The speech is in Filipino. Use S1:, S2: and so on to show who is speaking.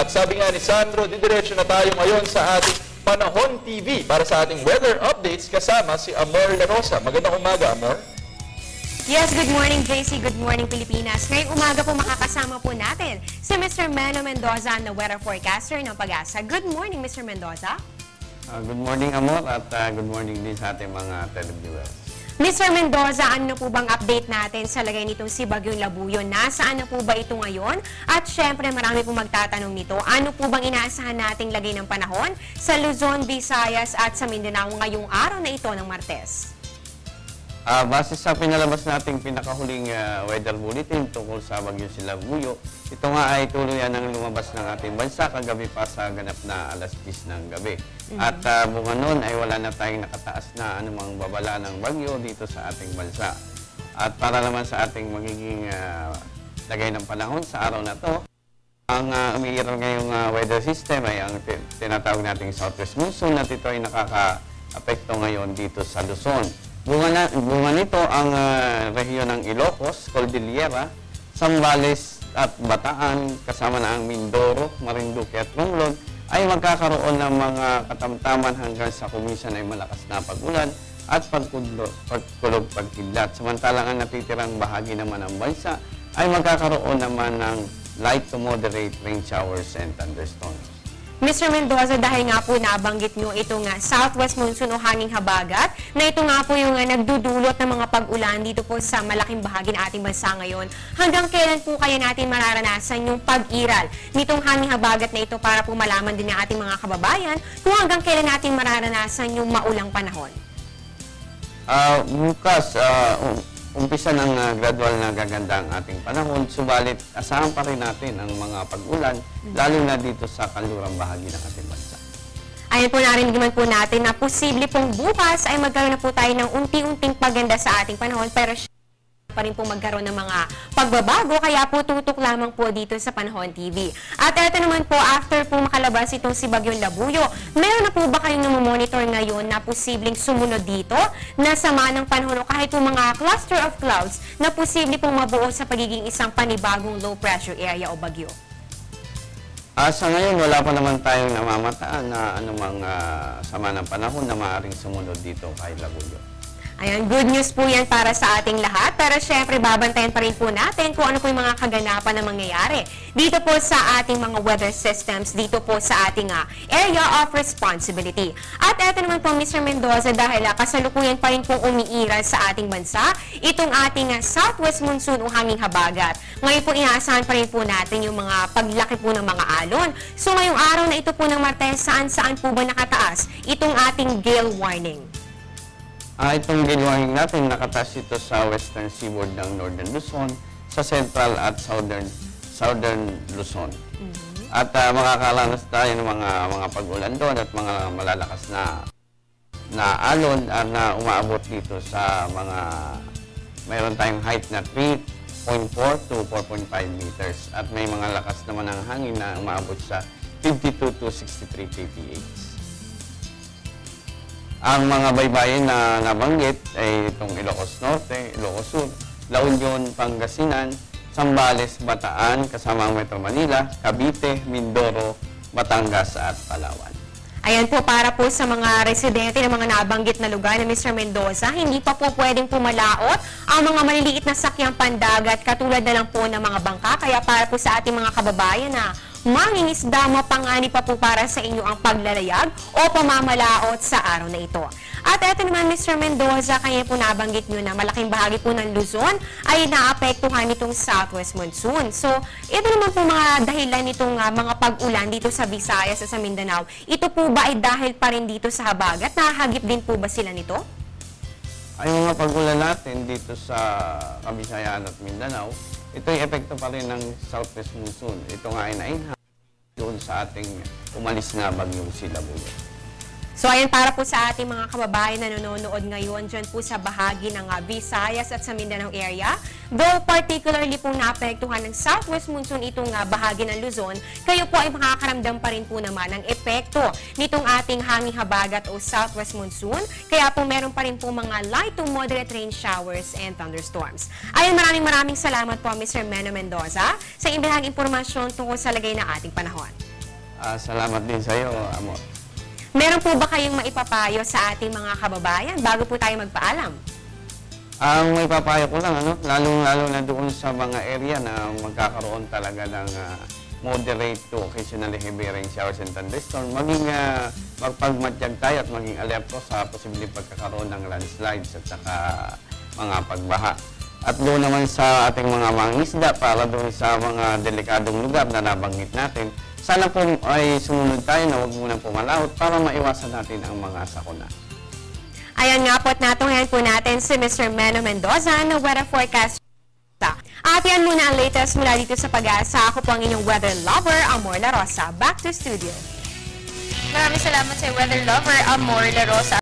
S1: At sabi nga ni Sandro, didiretso na tayo ngayon sa ating Panahon TV para sa ating weather updates kasama si Amor La Rosa. Magandang umaga, Amor.
S2: Yes, good morning, JC. Good morning, Pilipinas. Ngayong umaga po makakasama po natin si Mr. Mano Mendoza na weather forecaster ng Pag-asa. Good morning, Mr. Mendoza.
S3: Good morning, Amor, at good morning din sa ating mga televiewers.
S2: Mr. Mendoza, ano po bang update natin sa lagay nitong si Bagyong Labuyo? Nasaan na po ba ito ngayon? At syempre, marami po magtatanong nito. Ano po bang inaasahan nating lagay ng panahon sa Luzon, Visayas at sa Mindanao ngayong araw na ito ng Martes?
S3: Base sa pinalabas nating pinakahuling weather bulletin tungkol sa Bagyong Labuyo, ito nga ay tuluyan ng lumabas ng ating bansa kagabi pa sa ganap na alas 10 ng gabi. At bunga nun ay wala na tayong nakataas na anumang babala ng bagyo dito sa ating bansa. At para naman sa ating magiging lagay ng panahon sa araw na to, ang umiiral ngayong weather system ay ang tinatawag nating southwest monsoon at ito ay nakaka-apekto ngayon dito sa Luzon. Bunga nito ang rehiyon ng Ilocos, Cordillera, Zambales at Bataan, kasama na ang Mindoro, Marinduque at Romblon, ay magkakaroon ng mga katamtaman hanggang sa kuminsan ay malakas na pag-ulan at pagkulog pagkidlat. Samantalang ang natitirang bahagi naman ng bansa ay magkakaroon naman ng light to moderate rain showers and thunderstorms.
S2: Mr. Mendoza, dahil nga po nabanggit nyo itong southwest monsoon o hanging habagat, na ito nga po yung nagdudulot ng mga pag-ulan dito po sa malaking bahagi ng ating bansa ngayon. Hanggang kailan po kaya natin mararanasan yung pag-iral nitong hanging habagat na ito para po malaman din ng ating mga kababayan kung hanggang kailan natin mararanasan yung maulang panahon?
S3: Bukas, umpisa ng gradual na gaganda ang ating panahon, subalit asahan pa rin natin ang mga pag-ulan, lalo na dito sa kanlurang bahagi ng ating bansa.
S2: Ayan po, narinig naman po natin na posible pong bukas ay magkaroon na po tayo ng unti-unting paganda sa ating panahon, pero pa rin po magkaroon ng mga pagbabago, kaya po tutok lamang po dito sa Panahon TV. At eto naman po, after po makalabas itong si Bagyong Labuyo, meron na po ba kayong namomonitor ngayon na posibleng sumunod dito na sama ng panahon o kahit po mga cluster of clouds na posible pong mabuo sa pagiging isang panibagong low pressure area o bagyo?
S3: Sa ngayon, wala pa naman tayong namamataan na anumang sama ng panahon na maaaring sumunod dito kay Labuyo.
S2: Ayan, good news po yan para sa ating lahat. Pero syempre, babantayan pa rin po natin kung ano po yung mga kaganapan na mangyayari dito po sa ating mga weather systems, dito po sa ating area of responsibility. At eto naman po, Mr. Mendoza, dahil kasalukuyan pa rin pong umiiral sa ating bansa, itong ating southwest monsoon o hanging habagat. Ngayon po, inaasahan pa rin po natin yung mga paglaki po ng mga alon. So ngayong araw na ito po ng Martes, saan po ba nakataas itong ating gale warning?
S3: Itong gale natin, nakataas ito sa western seaboard ng Northern Luzon, sa central at southern Luzon. At makakaranas tayo ng mga pag-ulan doon at mga malalakas na alon na umaabot dito sa mayroon tayong height na 3.4 to 4.5 meters. At may mga lakas naman ng hangin na umaabot sa 52 to 63 kph. Ang mga baybayin na nabanggit ay itong Ilocos Norte, Ilocos Sur, La Union, Pangasinan, Zambales, Bataan, kasama ang Metro Manila, Cavite, Mindoro, Batangas at Palawan.
S2: Ayan po, para po sa mga residente ng mga nabanggit na lugar na Mr. Mendoza, hindi pa po pwedeng pumalaot ang mga maliliit na sakyang pandagat katulad na lang po ng mga bangka. Kaya para po sa ating mga kababayan na mangingisda, mapangani pa po para sa inyo ang paglalayag o pamamalaot sa araw na ito. At eto naman, Mr. Mendoza, kaya po nabanggit nyo na malaking bahagi po ng Luzon ay naapektuhan nitong southwest monsoon. So, ito naman po mga dahilan nitong mga pag-ulan dito sa Visayas at sa Mindanao. Ito po ba ay dahil pa rin dito sa habagat? Nahagip din po ba sila nito?
S3: Ay mga pag-ulan natin dito sa Kabisayaan at Mindanao, ito ay epekto pa rin ng southwest monsoon. Ito nga ay nainha doon sa ating umalis na Bagyong Labuyo.
S2: So ayan, para po sa ating mga kababayan na nanonood ngayon dyan po sa bahagi ng Visayas at sa Mindanao area, though particularly po naapektuhan ng southwest monsoon itong bahagi ng Luzon, kayo po ay makakaramdam pa rin po naman ng epekto nitong ating hanging habagat o southwest monsoon. Kaya po meron pa rin po mga light to moderate rain showers and thunderstorms. Ayan, maraming salamat po Mr. Mano Mendoza sa imbahang impormasyon tungkol sa lagay ng ating panahon.
S3: Salamat din sa iyo, Amor.
S2: Meron po ba kayong maipapayo sa ating mga kababayan bago po tayo magpaalam?
S3: Ang may papayo ko lang, lalong-lalo na doon sa mga area na magkakaroon talaga ng moderate to occasionally heavy rain showers and thunderstorm, maging magpagmatyag tayo at maging alerto sa posibleng pagkakaroon ng landslides at saka mga pagbaha. At doon naman sa ating mga mangingisda, para doon sa mga delikadong lugar na nabanggit natin, sana po ay sumunod tayo na huwag munang pumalahot para maiwasan natin ang mga sakuna.
S2: Ayan nga po at natunghayan po natin si Mr. Meno Mendoza na weather forecast. At yan muna ang latest mula dito sa Pag-asa. Ako po ang inyong weather lover, Amor La Rosa. Back to studio.
S4: Maraming salamat sa weather lover, Amor La Rosa.